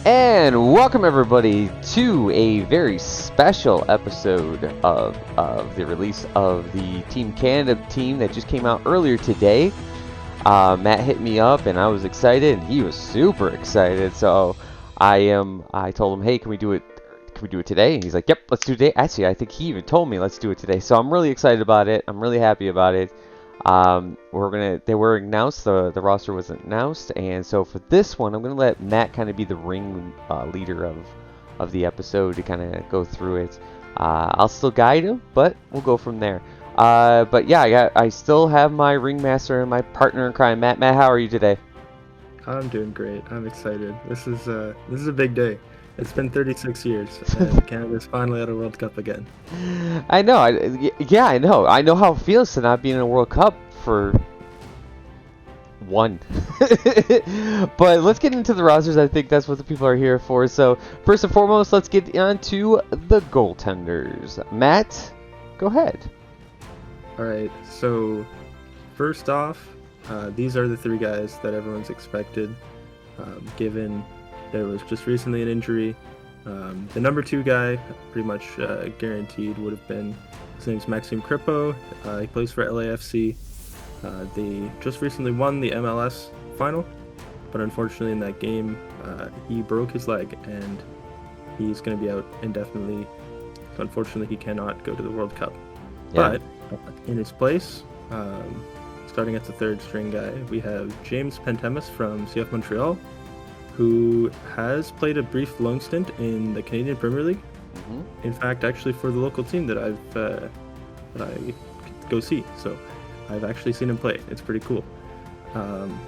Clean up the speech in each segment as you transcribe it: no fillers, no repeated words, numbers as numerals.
And welcome everybody to a very special episode of the release of the Team Canada team that just came out earlier today. Matt hit me up and I was excited and he was super excited. So I told him, hey, can we do it today? And he's like, yep, let's do it today. Actually, I think he even told me let's do it today. So I'm really excited about it. I'm really happy about it. They were announced, the roster was announced, and so for this one I'm gonna let Matt kind of be the ring leader of the episode to kind of go through it. I'll still guide him, but we'll go from there. But yeah, I still have my ringmaster and my partner in crime, Matt. Matt, how are you today? I'm doing great. I'm excited. This is a big day. It's been 36 years, and Canada's finally at a World Cup again. I know. I know. I know how it feels to not be in a World Cup for one. But let's get into the rosters. I think that's what the people are here for. So first and foremost, let's get on to the goaltenders. Matt, go ahead. All right. So first off, these are the three guys that everyone's expected, given there was just recently an injury. The number two guy, pretty much guaranteed, would have been, his name's Maxime Kripo. He plays for LAFC. They just recently won the MLS final, but unfortunately in that game, he broke his leg and he's going to be out indefinitely. So unfortunately he cannot go to the World Cup. Yeah. But in his place, starting at the third string guy, we have James Pantemis from CF Montreal, who has played a brief loan stint in the Canadian Premier League. Mm-hmm. In fact, actually for the local team that I go see. So I've actually seen him play. It's pretty cool.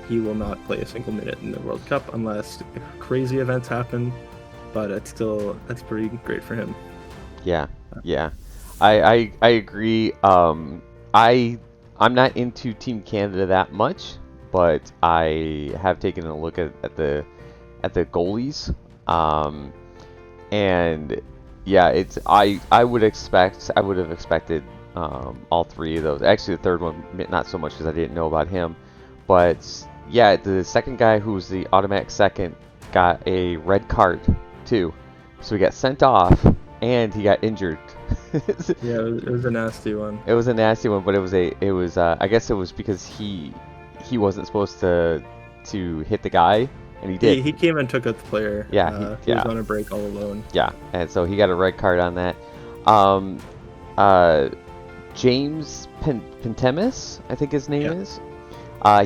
He will not play a single minute in the World Cup unless crazy events happen, but that's pretty great for him. Yeah. I agree. I'm not into Team Canada that much, but I have taken a look at the goalies, and yeah, I would have expected all three of those. Actually, the third one not so much because I didn't know about him, but yeah, the second guy, who's the automatic second, got a red card too, so he got sent off and he got injured. Yeah, it was a nasty one. It was a nasty one, but it was I guess it was because he wasn't supposed to hit the guy. And he did. He came and took out the player. Yeah, he was on a break all alone. Yeah, and so he got a red card on that. James Pantemis, I think his name is.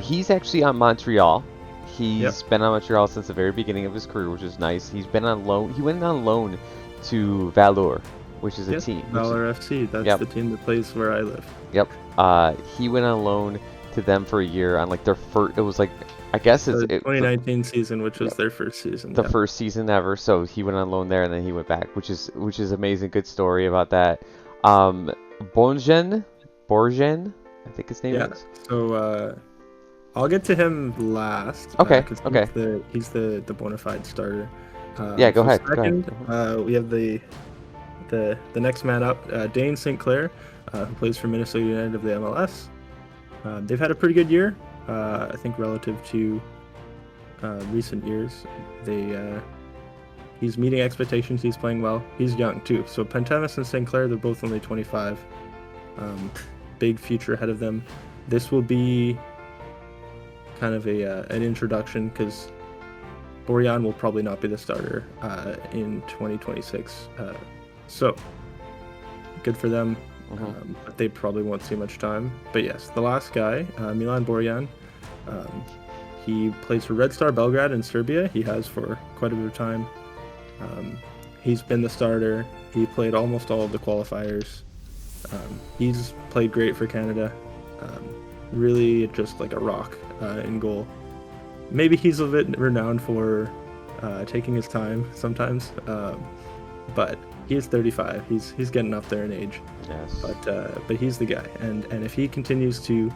He's actually on Montreal. He's been on Montreal since the very beginning of his career, which is nice. He's been on loan. He went on loan to Valor, which is a team. Valor FC. That's the team that plays where I live. Yep. He went on loan to them for a year on like their first. It was like, I guess it's 2019 season, which was their first season. The first season ever. So he went on loan there, and then he went back, which is amazing. Good story about that. Borgen, I think his name is. So I'll get to him last. Okay. He's the bona fide starter. Go ahead. Second, we have the next man up, Dane St. Clair, who plays for Minnesota United of the MLS. They've had a pretty good year. I think relative to recent years, he's meeting expectations. He's playing well. He's young too. So Pantemis and St. Clair, they're both only 25. Big future ahead of them. This will be kind of an introduction because Borjan will probably not be the starter in 2026. So good for them. But they probably won't see much time. But yes, the last guy, Milan Borjan, he plays for Red Star Belgrade in Serbia. He has for quite a bit of time. He's been the starter. He played almost all of the qualifiers. He's played great for Canada. Really just like a rock in goal. Maybe he's a bit renowned for taking his time sometimes, but he is 35. He's getting up there in age. Yes. But he's the guy, and if he continues to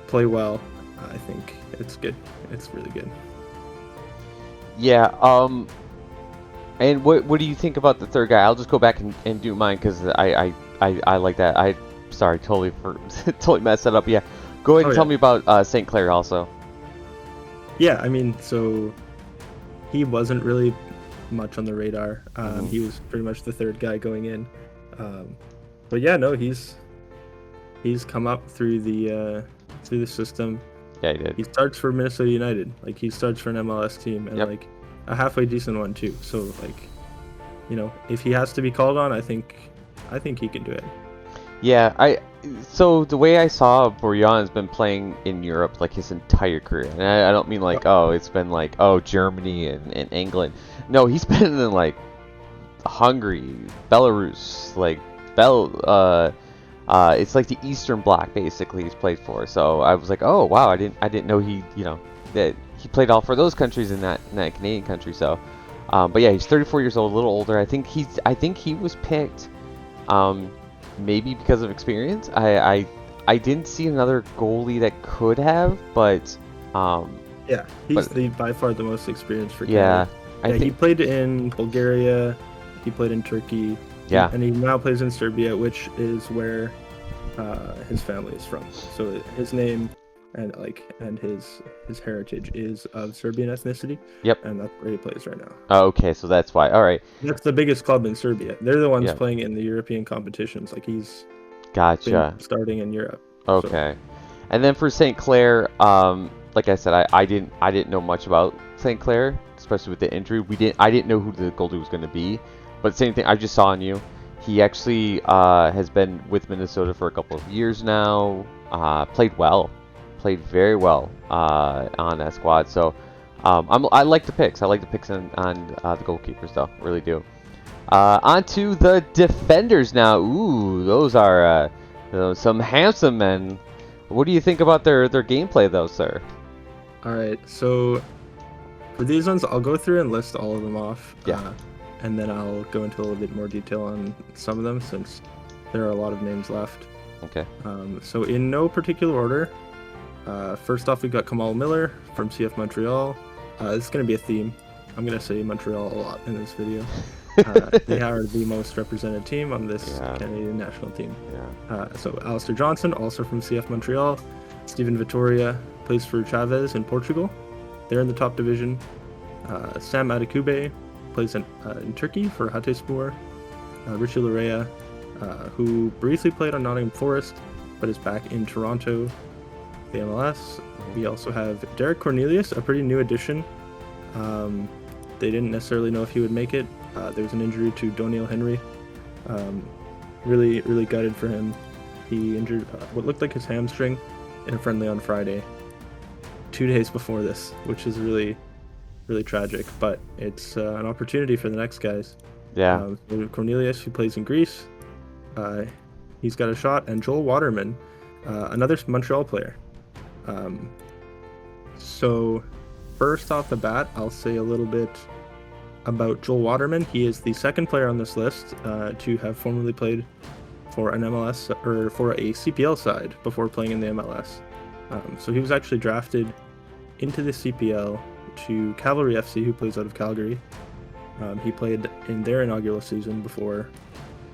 play well, I think it's good. It's really good. Yeah. And what do you think about the third guy? I'll just go back and do mine because I like that. Sorry, totally messed that up. Yeah. Go ahead and tell me about St. Clair also. Yeah, I mean, so he wasn't really much on the radar. Mhm. He was pretty much the third guy going in. But yeah, no, he's come up through the system. Yeah, he did. He starts for Minnesota United. Like, he starts for an MLS team, and Yep. like a halfway decent one too. So like, if he has to be called on, I think he can do it. Yeah, so the way I saw Borjan has been playing in Europe like his entire career, and I don't mean like it's been like Germany and England. No, he's been in like Hungary, Belarus, like it's like the Eastern Bloc basically he's played for. So I was like, oh wow, I didn't know he that he played all for those countries in that Canadian country. So, but yeah, he's 34 years old, a little older. I think he was picked. Maybe because of experience. I didn't see another goalie that could have, but yeah, he's by far the most experienced for Canada. Yeah, he played in Bulgaria, he played in Turkey, yeah, and he now plays in Serbia, which is where his family is from. So his name and his heritage is of Serbian ethnicity. Yep. And that's where he plays right now. Oh, okay, so that's why. All right. That's the biggest club in Serbia. They're the ones playing in the European competitions. Like, he's been starting in Europe. Okay. So. And then for St. Clair, like I said, I didn't know much about St. Clair, especially with the injury. I didn't know who the goalie was going to be. But same thing, I just saw on you. He actually has been with Minnesota for a couple of years now. Played very well on that squad. So I like the picks. I like the picks on the goalkeepers, though. Really do. On to the defenders now. Ooh, those are some handsome men. What do you think about their gameplay, though, sir? All right. So for these ones, I'll go through and list all of them off. Yeah. And then I'll go into a little bit more detail on some of them, since there are a lot of names left. Okay. So in no particular order. First off, we've got Kamal Miller from CF Montreal. This is going to be a theme. I'm going to say Montreal a lot in this video. They are the most represented team on this Canadian national team. Yeah. So Alistair Johnson, also from CF Montreal. Steven Vittoria plays for Chavez in Portugal. They're in the top division. Sam Adekube plays in Turkey for Hatayspor. Richie Larea, who briefly played on Nottingham Forest, but is back in Toronto, the MLS. We also have Derek Cornelius, a pretty new addition. They didn't necessarily know if he would make it. There was an injury to Doniel Henry. Really, really gutted for him. He injured what looked like his hamstring in a friendly on Friday, 2 days before this, which is really, really tragic. But it's an opportunity for the next guys. Yeah. Cornelius, who plays in Greece, he's got a shot, and Joel Waterman, another Montreal player. So first off the bat, I'll say a little bit about Joel Waterman. He is the second player on this list to have formerly played for an MLS or for a CPL side before playing in the MLS. So he was actually drafted into the CPL to Cavalry FC, who plays out of Calgary. He played in their inaugural season before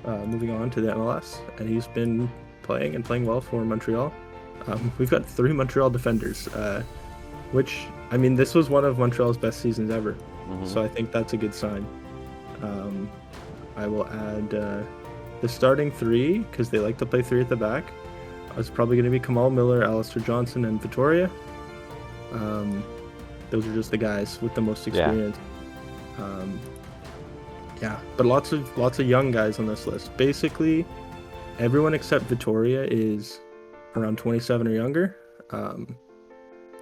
moving on to the MLS, and he's been playing well for Montreal. We've got 3 Montreal defenders, which, I mean, this was one of Montreal's best seasons ever. Mm-hmm. So I think that's a good sign. I will add the starting 3, because they like to play 3 at the back. It's probably going to be Kamal Miller, Alistair Johnson, and Vittoria. Those are just the guys with the most experience. But lots of young guys on this list. Basically, everyone except Vittoria is around 27 or younger.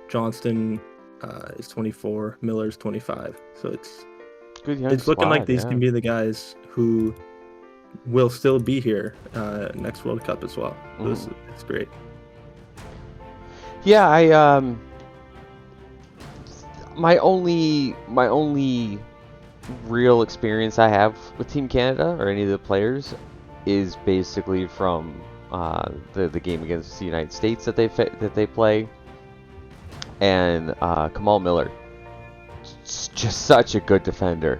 Johnston is 24, Miller's 25. So it's looking like these can be the guys who will still be here next World Cup as well. So it's great. Yeah, my only real experience I have with Team Canada or any of the players is basically from the game against the United States that they play, and Kamal Miller, just such a good defender.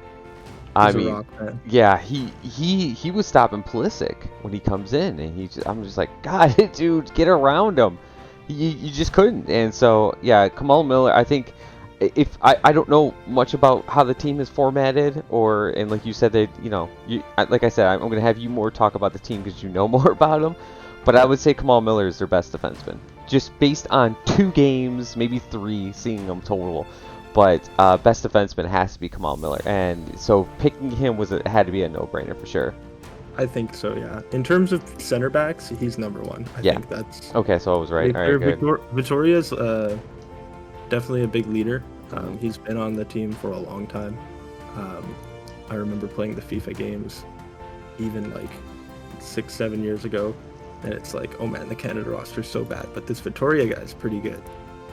He's a rock, man. Yeah, he was stopping Pulisic when he comes in, and I'm just like, God, dude, get around him. You just couldn't. And so yeah, Kamal Miller, I think if I don't know much about how the team is formatted, and like you said, that like I said, I'm going to have you more talk about the team because you know more about them. But I would say Kamal Miller is their best defenseman, just based on 2 games, maybe 3, seeing them total. But best defenseman has to be Kamal Miller, and so picking him had to be a no-brainer for sure. I think so, yeah. In terms of center backs, he's number 1. I think that's okay. So I was right. All right, good. Victoria's definitely a big leader. He's been on the team for a long time. I remember playing the FIFA games, even like 6-7 years ago, and it's like, oh man, the Canada roster's so bad, but this Victoria guy's pretty good.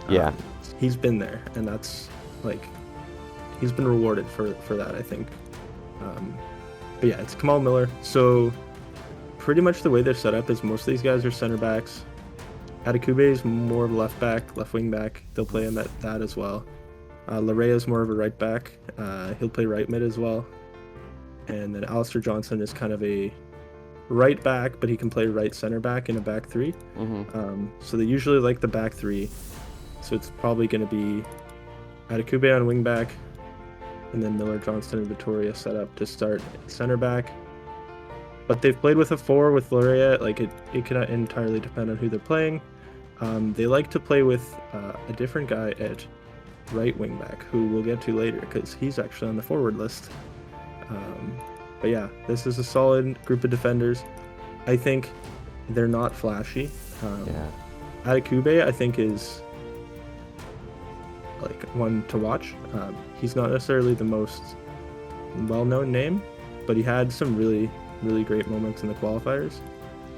Yeah, he's been there, and that's like, he's been rewarded for that, I think. But yeah, it's Kamal Miller. So pretty much the way they're set up is most of these guys are center backs. Adekube is more of a left wing back. They'll play him at that as well. Larea is more of a right back. He'll play right mid as well. And then Alistair Johnson is kind of a right back, but he can play right center back in a back 3. So they usually like the back 3. So it's probably going to be Adekube on wing back, and then Miller, Johnston, and Victoria set up to start center back. But they've played with a 4 with Larea. Like, it can entirely depend on who they're playing. They like to play with a different guy at right wing back, who we'll get to later, because he's actually on the forward list. But yeah, this is a solid group of defenders. I think they're not flashy. Adekube, I think, is like one to watch. He's not necessarily the most well-known name, but he had some really, really great moments in the qualifiers,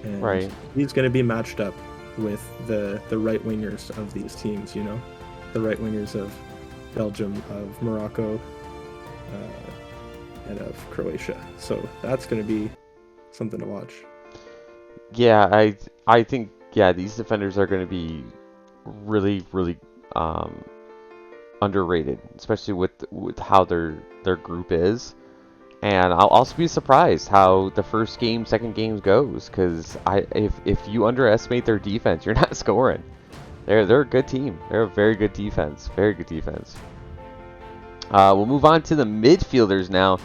and he's going to be matched up with the right wingers of these teams. The right wingers of Belgium, of Morocco, and of Croatia. So that's going to be something to watch. Yeah, I think these defenders are going to be really, really underrated, especially with how their group is. And I'll also be surprised how the first game, second games goes, because if you underestimate their defense, you're not scoring. They're a good team. They're a very good defense. Very good defense. We'll move on to the midfielders now,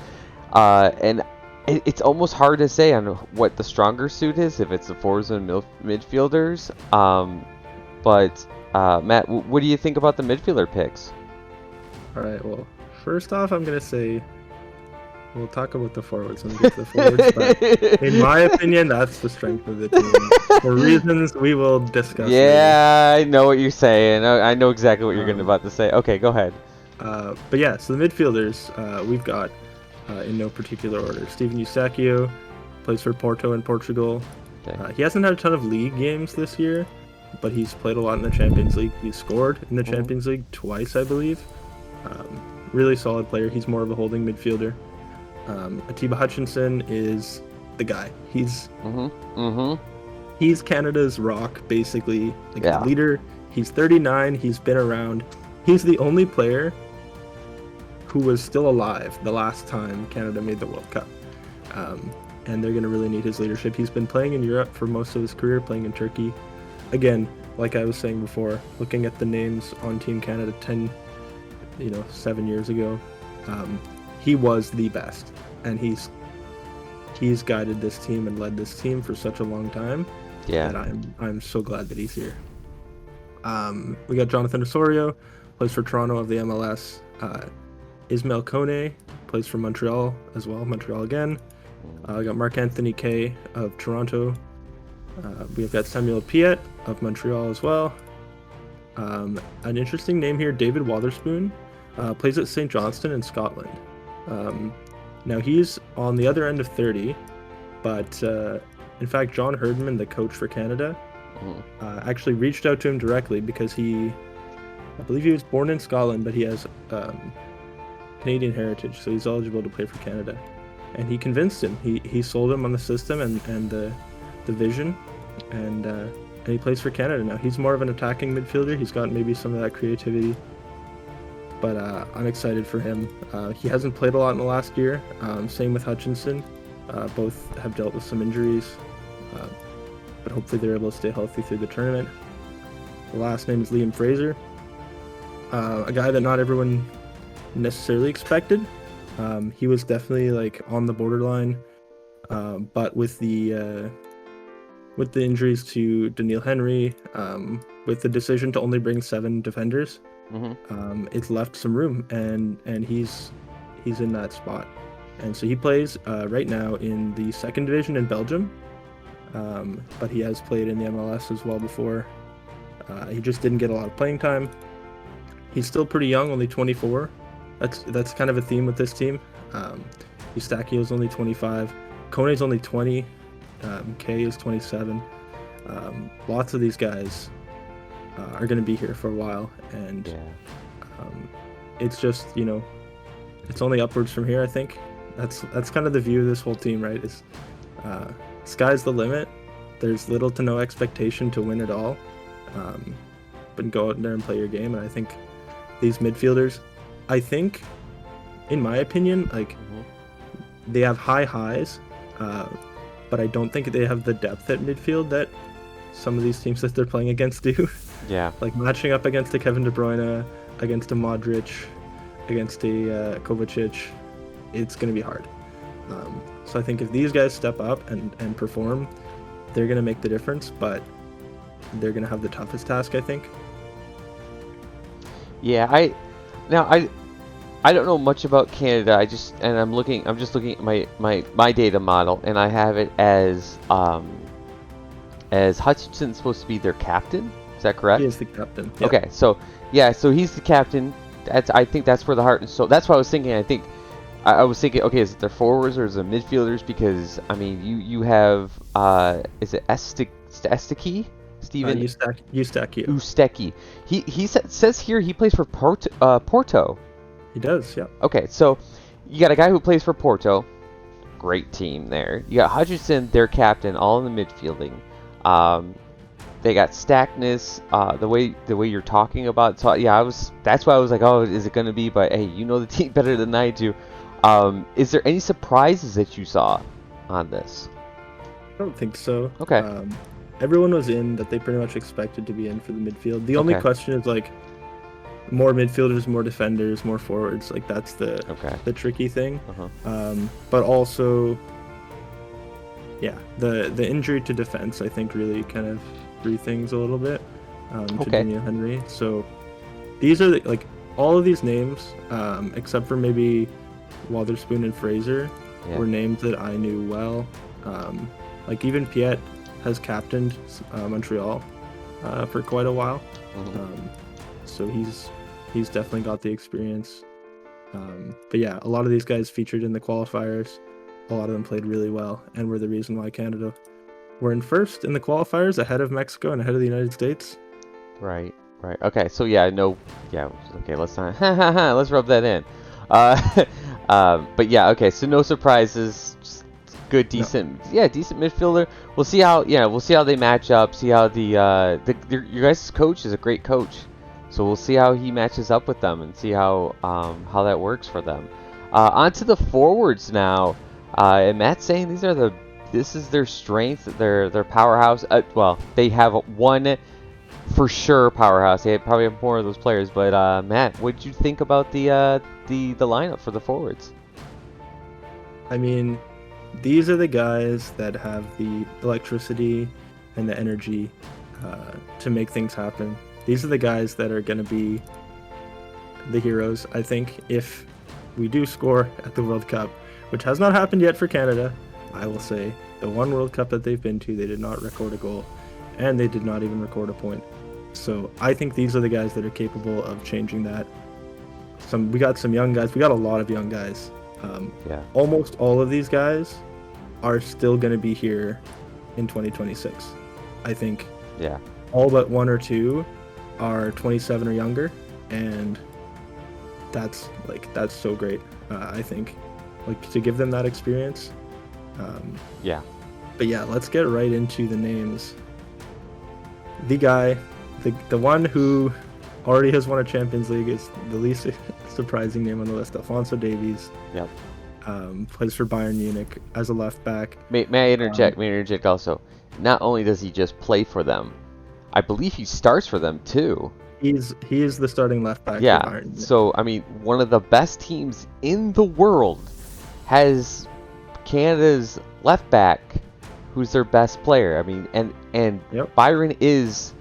and it's almost hard to say on what the stronger suit is, if it's the forwards and midfielders. But Matt, what do you think about the midfielder picks? All right. Well, first off, I'm gonna say we'll talk about the forwards when we get to the forwards. But in my opinion, that's the strength of the team. For reasons we will discuss. Yeah, later. I know what you're saying. I know exactly what you're about to say. Okay, go ahead. But yeah, so the midfielders, we've got, in no particular order, Steven Eustáquio, plays for Porto in Portugal. Okay. He hasn't had a ton of league games this year, but he's played a lot in the Champions League. He's scored in the Champions League twice, I believe. Really solid player. He's more of a holding midfielder. Atiba Hutchinson is the guy. He's Canada's rock, basically, the leader. He's 39. He's been around. He's the only player who was still alive the last time Canada made the World Cup. And they're going to really need his leadership. He's been playing in Europe for most of his career, playing in Turkey. Again, like I was saying before, looking at the names on Team Canada 7 years ago, he was the best. And he's guided this team and led this team for such a long time. Yeah. And I'm so glad that he's here. We got Jonathan Osorio, plays for Toronto of the MLS. Ismail Kone plays for Montreal as well. Montreal again. We got Marc-Anthony Kaye of Toronto. We've got Samuel Piet of Montreal as well. An interesting name here, David Wotherspoon, plays at St. Johnstone in Scotland. Now he's on the other end of 30, but in fact, John Herdman, the coach for Canada, actually reached out to him directly because I believe he was born in Scotland, but he has Canadian heritage, so he's eligible to play for Canada. And he convinced him. He sold him on the system and the vision, and he plays for Canada now. He's more of an attacking midfielder. He's got maybe some of that creativity, but I'm excited for him. He hasn't played a lot in the last year. Same with Hutchinson. Both have dealt with some injuries, but hopefully they're able to stay healthy through the tournament. The last name is Liam Fraser. A guy that not everyone necessarily expected. He was definitely like on the borderline, but with the injuries to Daniil Henry, with the decision to only bring 7 defenders, it's left some room, and he's in that spot. And so he plays right now in the second division in Belgium, but he has played in the MLS as well before. He just didn't get a lot of playing time. He's still pretty young, only 24. That's kind of a theme with this team. Eustachio's only 25. Kone's only 20. K is 27. Lots of these guys are going to be here for a while, and it's just, it's only upwards from here. I think that's kind of the view of this whole team, right? Is sky's the limit. There's little to no expectation to win it all, but go out there and play your game. And I think these midfielders, in my opinion, they have high highs, but I don't think they have the depth at midfield that some of these teams that they're playing against do. Yeah. Like matching up against a Kevin De Bruyne, against a Modric, against a Kovacic, it's going to be hard. So I think if these guys step up and perform, they're going to make the difference, but they're going to have the toughest task, I think. Yeah, I don't know much about Canada. I'm just looking at my data model, and I have it as Hutchinson's supposed to be their captain. Is that correct? He is the captain. Yep. Okay, so he's the captain. I think that's where the heart and soul. That's what I was thinking. I was thinking, okay, is it their forwards or is it midfielders? Because I mean, you have is it Esteki? Steven Eustachio. He says here he plays for Porto. He does, yeah. Okay, so you got a guy who plays for Porto. Great team there. You got Hutchinson, their captain, all in the midfielding. They got Stackness, the way you're talking about it. So yeah, that's why I was like, oh, is it gonna be? But hey, you know the team better than I do. Is there any surprises that you saw on this? I don't think so. Okay. Everyone was in that they pretty much expected to be in for the midfield. The only question is like more midfielders, more defenders, more forwards. Like that's the tricky thing. But also, yeah, the injury to defense I think really kind of threw things a little bit to Daniil Henry. So these are all of these names, except for maybe Wotherspoon and Fraser, were names that I knew well. Like even Piet has captained Montreal for quite a while, so he's definitely got the experience. But yeah, a lot of these guys featured in the qualifiers. A lot of them played really well and were the reason why Canada were in first in the qualifiers, ahead of Mexico and ahead of the United States. Right. Okay, so okay, let's not let's rub that in. But yeah, okay, so no surprises. Just good, decent midfielder. We'll see how they match up. See how your guys' coach is a great coach, so we'll see how he matches up with them and see how that works for them. On to the forwards now. And Matt's saying this is their strength, their powerhouse. Well, they have one for sure powerhouse. They probably have more of those players. But Matt, what did you think about the lineup for the forwards? I mean, these are the guys that have the electricity and the energy to make things happen. These are the guys that are going to be the heroes, I think, if we do score at the World Cup, which has not happened yet for Canada. I will say the one World Cup that they've been to, they did not record a goal, and they did not even record a point. So I think these are the guys that are capable of changing that. We got some young guys. We got a lot of young guys. Almost all of these guys are still going to be here in 2026. I think. Yeah. All but one or two are 27 or younger, and that's so great. I think, to give them that experience. But yeah, let's get right into the names. The guy, the one who already has won a Champions League is the least surprising name on the list. Alphonso Davies. Yep. Plays for Bayern Munich as a left back. May I interject also? Not only does he just play for them, I believe he starts for them too. he is the starting left back for Yeah. Bayern. So I mean, one of the best teams in the world has Canada's left back, who's their best player. I mean, and Yep. Byron is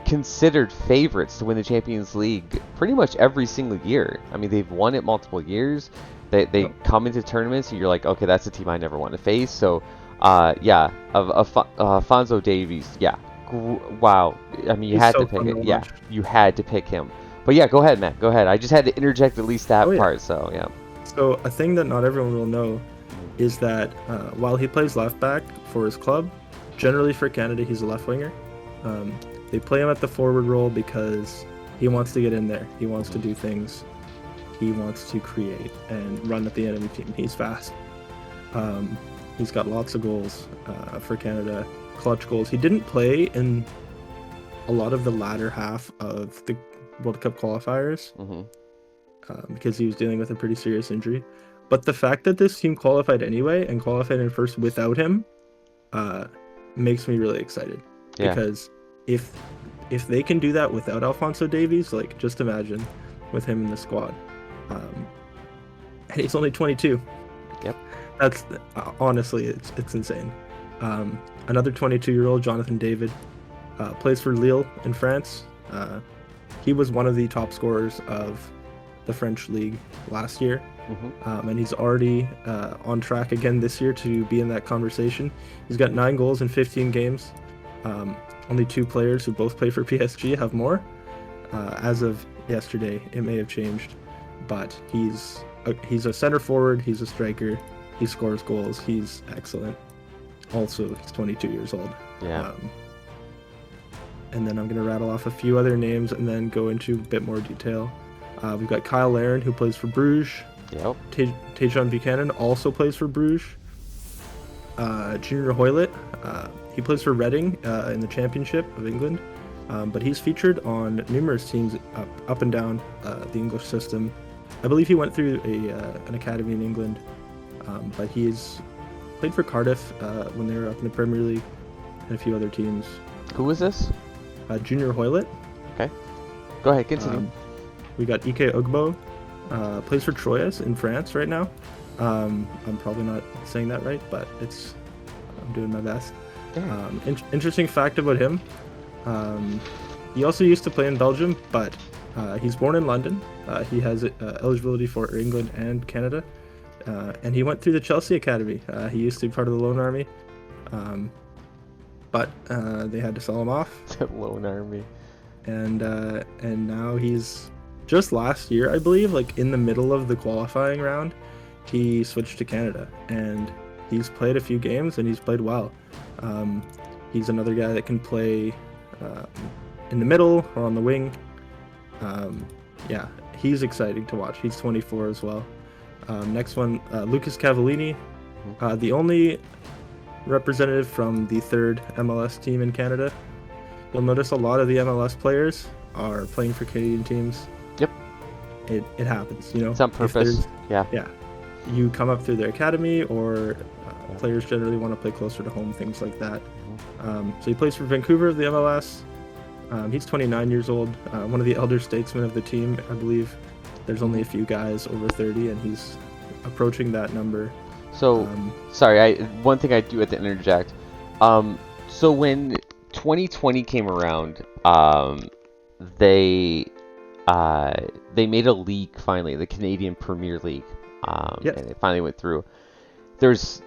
considered favorites to win the Champions League pretty much every single year. I mean, they've won it multiple years. They Yep. come into tournaments and you're like, okay, that's a team I never want to face. So, yeah, Alphonso Davies, yeah, wow. I mean, you He's had so to pick fun it. to Yeah, watch. you had to pick him. But yeah, go ahead, Matt. Go ahead. I just had to interject at least that Oh, yeah. part. So yeah. So a thing that not everyone will know is that while he plays left back for his club, generally for Canada he's a left winger. They play him at the forward role because he wants to get in there. He wants to do things. He wants to create and run at the enemy team. He's fast. He's got lots of goals for Canada, clutch goals. He didn't play in a lot of the latter half of the World Cup qualifiers because he was dealing with a pretty serious injury. But the fact that this team qualified anyway and qualified in first without him makes me really excited. Yeah. Because if they can do that without Alphonso Davies, like just imagine with him in the squad. And he's only 22. Yep. That's honestly, it's insane. Another 22-year-old, Jonathan David, plays for Lille in France. He was one of the top scorers of the French league last year, and he's already on track again this year to be in that conversation. He's got 9 goals in 15 games. Only 2 players who both play for PSG have more. As of yesterday, it may have changed, but he's a center forward. He's a striker. He scores goals. He's excellent. Also, he's 22 years old. Yeah. And then I'm going to rattle off a few other names and then go into a bit more detail. We've got Kyle Larin, who plays for Bruges. Yep. Tajon Buchanan also plays for Bruges. Junior Hoylett, he plays for Reading in the Championship of England. But he's featured on numerous teams up and down the English system. I believe he went through an academy in England, but he's played for Cardiff when they were up in the Premier League and a few other teams. Who was this? Junior Hoylett. Okay. Go ahead, continue. We got Ike Ugbo, plays for Troyes in France right now. I'm probably not saying that right, but I'm doing my best. Interesting fact about him. He also used to play in Belgium, but he's born in London. He has eligibility for England and Canada, and he went through the Chelsea Academy. He used to be part of the Lone Army, but they had to sell him off. Lone Army. And now he's just last year, I believe, like in the middle of the qualifying round, he switched to Canada, and he's played a few games and he's played well. He's another guy that can play in the middle or on the wing. Yeah, he's exciting to watch. He's 24 as well. Next one, Lucas Cavallini, the only representative from the 3rd MLS team in Canada. You'll notice a lot of the MLS players are playing for Canadian teams. Yep. It happens, you know. It's on purpose. Yeah. Yeah. You come up through their academy, or players generally want to play closer to home, things like that. So he plays for Vancouver of the MLS. He's 29 years old, one of the elder statesmen of the team, I believe. There's only a few guys over 30, and he's approaching that number. So, sorry, one thing I do have to interject. So when 2020 came around, they made a league finally, the Canadian Premier League, and it finally went through. Because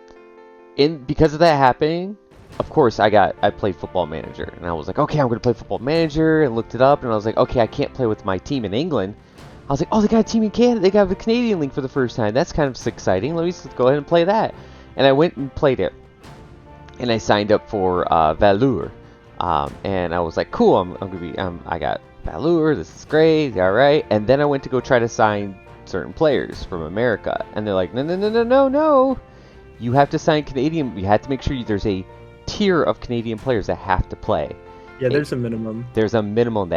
of that happening, of course, I played Football Manager, and I was like, okay, I'm gonna play Football Manager, and looked it up, and I was like, okay, I can't play with my team in England. I was like, oh, they got a team in Canada. They got the Canadian League for the first time. That's kind of exciting. Let me just go ahead and play that. And I went and played it, and I signed up for Valur. And I was like, cool, I'm gonna be, I got Valur, this is great, all right. And then I went to go try to sign certain players from America, and they're like, no, you have to sign Canadian. You have to make sure there's a tier of Canadian players that have to play. Yeah, there's a minimum. There's a minimum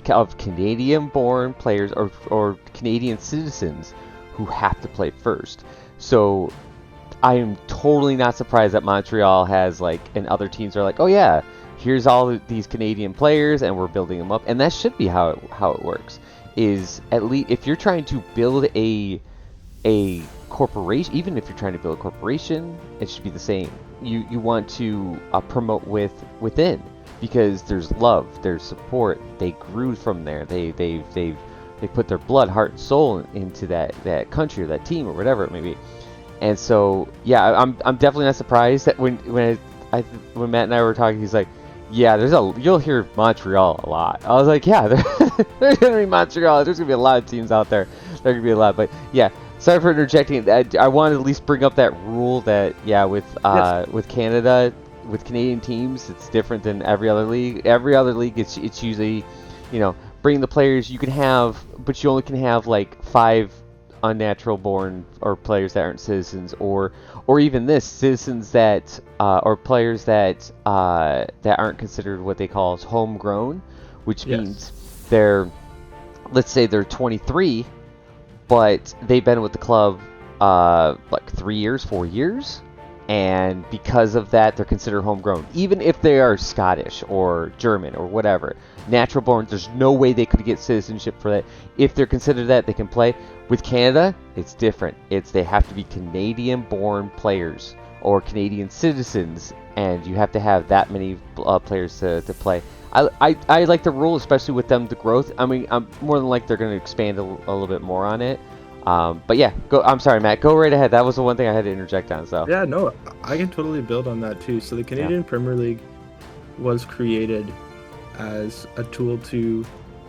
of Canadian-born players or Canadian citizens who have to play first. So I am totally not surprised that Montreal has and other teams are like, oh yeah, here's all these Canadian players, and we're building them up, and that should be how it works. Is at least if you're trying to build a corporation, even if you're trying to build a corporation, it should be the same. You want to promote within, because there's love, there's support. They grew from there. They put their blood, heart, and soul into that country or that team or whatever it may be. And so yeah, I'm definitely not surprised that when Matt and I were talking, he's like, yeah, you'll hear Montreal a lot. I was like, yeah, there's gonna be Montreal. There's gonna be a lot of teams out there. There's gonna be a lot, but yeah. Sorry for interjecting. I wanted to at least bring up that rule that with Canada, with Canadian teams, it's different than every other league. Every other league, it's usually, bring the players you can have, but you only can have like 5 unnatural born or players that aren't citizens, or even this citizens that or players that aren't considered what they call as homegrown, which means let's say they're 23. But they've been with the club like 3 years, 4 years, and because of that, they're considered homegrown. Even if they are Scottish or German or whatever, natural born, there's no way they could get citizenship for that. If they're considered that, they can play. With Canada, it's different. They have to be Canadian-born players or Canadian citizens, and you have to have that many players to play. I like the rule, especially with them, the growth. I mean, I'm more than like they're going to expand a little bit more on it. But yeah, I'm sorry, Matt. Go right ahead. That was the one thing I had to interject on. So yeah, no, I can totally build on that too. So the Canadian Premier League was created as a tool to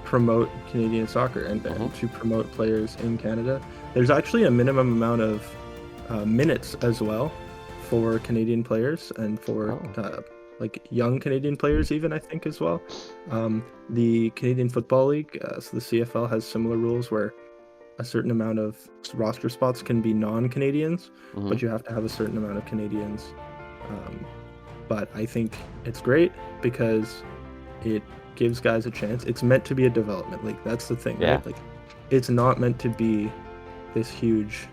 promote Canadian soccer and to promote players in Canada. There's actually a minimum amount of minutes as well for Canadian players and for like young Canadian players even, I think, as well. The Canadian Football League, so the CFL, has similar rules where a certain amount of roster spots can be non-Canadians, but you have to have a certain amount of Canadians. But I think it's great because it gives guys a chance. It's meant to be a development league. That's the thing, right? Like, it's not meant to be this huge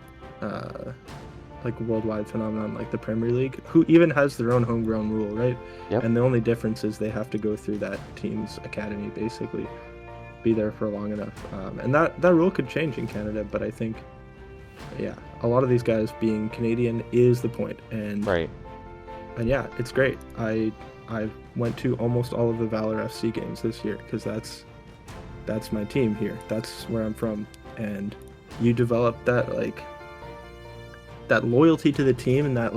like worldwide phenomenon like the Premier League, who even has their own homegrown rule, right? And the only difference is they have to go through that team's academy, basically, be there for long enough. And that rule could change in Canada, but I think, a lot of these guys being Canadian is the point. And yeah, it's great. I went to almost all of the Valor FC games this year because that's my team here. That's where I'm from. And you develop that loyalty to the team and that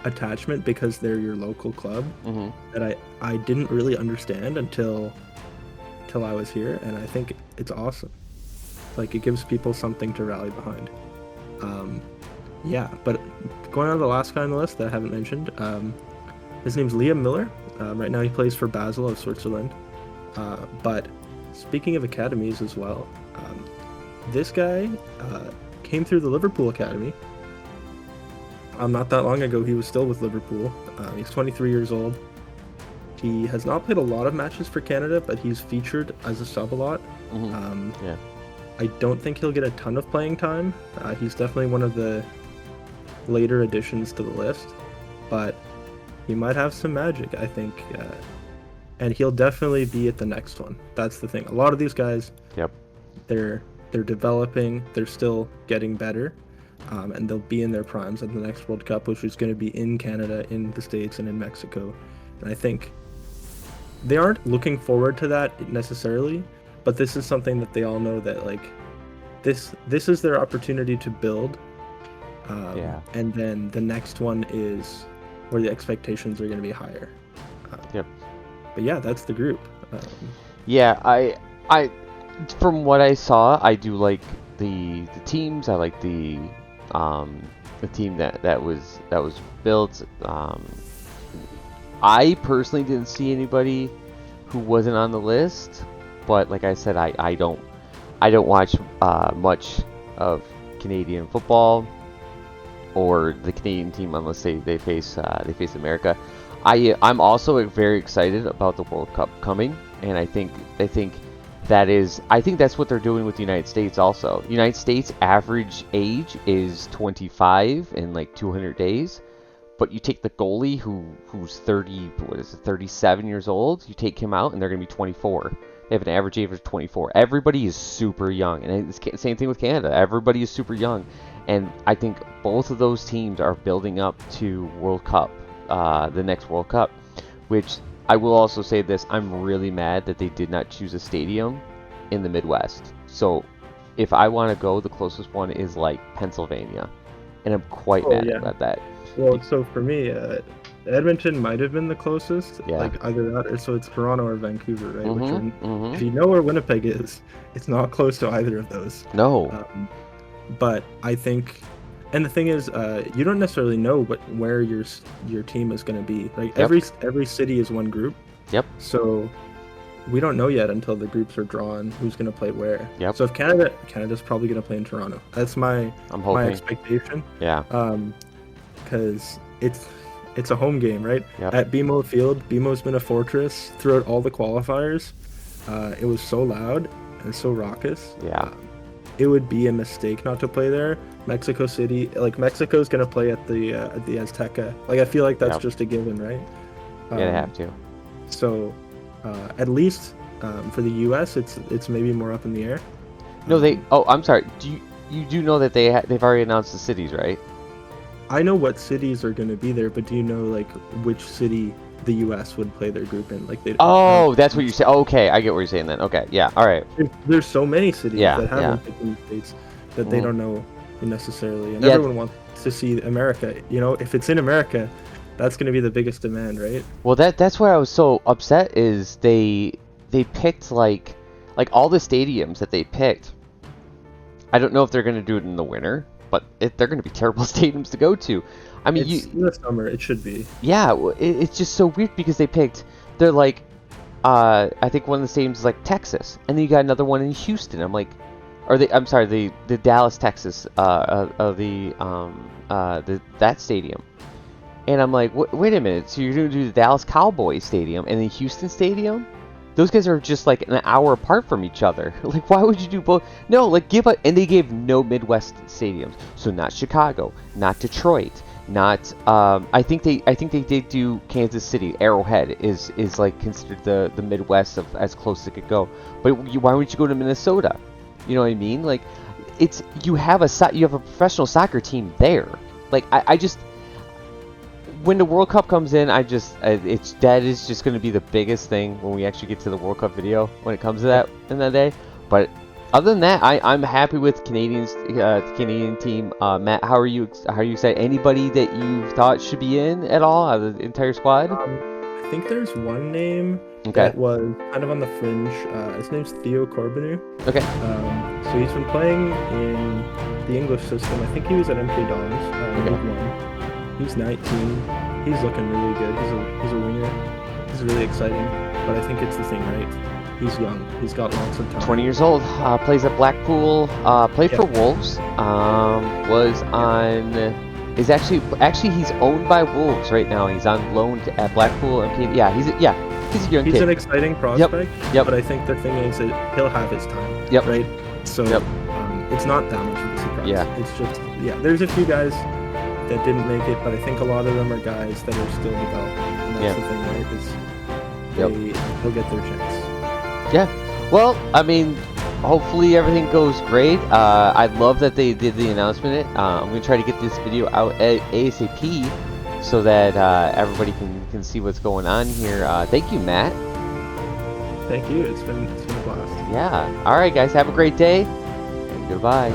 attachment because they're your local club that I didn't really understand until I was here, and I think it's awesome. Like, it gives people something to rally behind. But going on to the last guy on the list that I haven't mentioned, his name's Liam Miller. Right now he plays for Basel of Switzerland. But speaking of academies as well, this guy came through the Liverpool Academy. Not that long ago, he was still with Liverpool. He's 23 years old. He has not played a lot of matches for Canada, but he's featured as a sub a lot. I don't think he'll get a ton of playing time. He's definitely one of the later additions to the list, but he might have some magic, I think. And he'll definitely be at the next one. That's the thing. A lot of these guys, they're developing, they're still getting better. And they'll be in their primes at the next World Cup, which is going to be in Canada, in the States, and in Mexico. And I think they aren't looking forward to that necessarily, but this is something that they all know that this is their opportunity to build. And then the next one is where the expectations are going to be higher. But yeah, that's the group. I from what I saw, I do like the teams. I like the team that was built. I personally didn't see anybody who wasn't on the list, but like I said, I don't watch much of Canadian football or the Canadian team unless they face America. I'm also very excited about the World Cup coming, and I think that's what they're doing with the United States also. United States average age is 25 in 200 days, But you take the goalie who's 37 years old, you take him out and they're going to be 24. They have an average age of 24. Everybody is super young. And it's the same thing with Canada. Everybody is super young. And I think both of those teams are building up to World Cup, the next World Cup, which I will also say this. I'm really mad that they did not choose a stadium in the Midwest. So if I want to go, the closest one is like Pennsylvania. And I'm quite mad about that. Well, so for me, Edmonton might have been the closest. Yeah. Like either that or so it's Toronto or Vancouver, right? Mm-hmm. If you know where Winnipeg is, it's not close to either of those. No. But I think, and the thing is, you don't necessarily know where your team is going to be. Like every city is one group. Yep. So we don't know yet until the groups are drawn who's going to play where. Yep. So if Canada's probably going to play in Toronto. That's my expectation. Yeah. Because it's a home game, right? Yep. At BMO Field, BMO's been a fortress throughout all the qualifiers. It was so loud and so raucous. Yeah. It would be a mistake not to play there. Mexico City, like Mexico's gonna play at the Azteca. Like I feel like that's just a given, right? Yeah, they have to. So, at least for the U.S., it's maybe more up in the air. No, they. Oh, I'm sorry. You do know that they've already announced the cities, right? I know what cities are gonna be there, but do you know like which city the U.S. would play their group in? Like they. Oh, that's what you say. Okay, I get what you're saying then. Okay, yeah, all right. There's so many cities that haven't picked in the States that they don't know necessarily, and everyone wants to see America. You know, if it's in America, that's going to be the biggest demand, right? Well, that's where I was so upset is they picked like all the stadiums that they picked. I don't know if they're going to do it in the winter, but they're going to be terrible stadiums to go to. I mean, in the summer it should be. Yeah, it's just so weird because they're like, I think one of the stadiums is like Texas, and then you got another one in Houston. I'm like, the Dallas, Texas, that stadium. And I'm like, wait a minute, so you're going to do the Dallas Cowboys Stadium and the Houston Stadium? Those guys are just like an hour apart from each other. Like, why would you do both? No, like and they gave no Midwest stadiums. So not Chicago, not Detroit, not, I think they did do Kansas City. Arrowhead is like considered the Midwest of as close as it could go. But why wouldn't you go to Minnesota? You know what I mean? Like, you have a professional soccer team there. Like, I just, when the World Cup comes in, that is just going to be the biggest thing when we actually get to the World Cup video when it comes to that in that day. But other than that, I'm happy with the Canadian team. Matt, how are you excited? Anybody that you thought should be in at all out of the entire squad? I think there's one name that was kind of on the fringe. His name's Theo Corbeanu. Okay. So he's been playing in the English system. I think he was at MK Dons. League One. He's 19. He's looking really good. He's a winger. He's really exciting. But I think it's the thing, right? He's young. He's got lots of time. 20 years old. Plays at Blackpool. Played for Wolves. Was on. Is actually he's owned by Wolves right now. He's on loan at Blackpool. He's a young kid. He's an exciting prospect. Yep. But I think the thing is that he'll have his time. Yep. Right. So it's not that much of a surprise. Yeah. It's just there's a few guys that didn't make it, but I think a lot of them are guys that are still developing. And that's the thing, right? Is they'll get their chance. Yeah. Well, I mean, hopefully everything goes great. I love that they did the announcement. I'm going to try to get this video out at ASAP so that everybody can see what's going on here. Thank you, Matt. Thank you. It's been a blast. Yeah. All right, guys. Have a great day. And goodbye.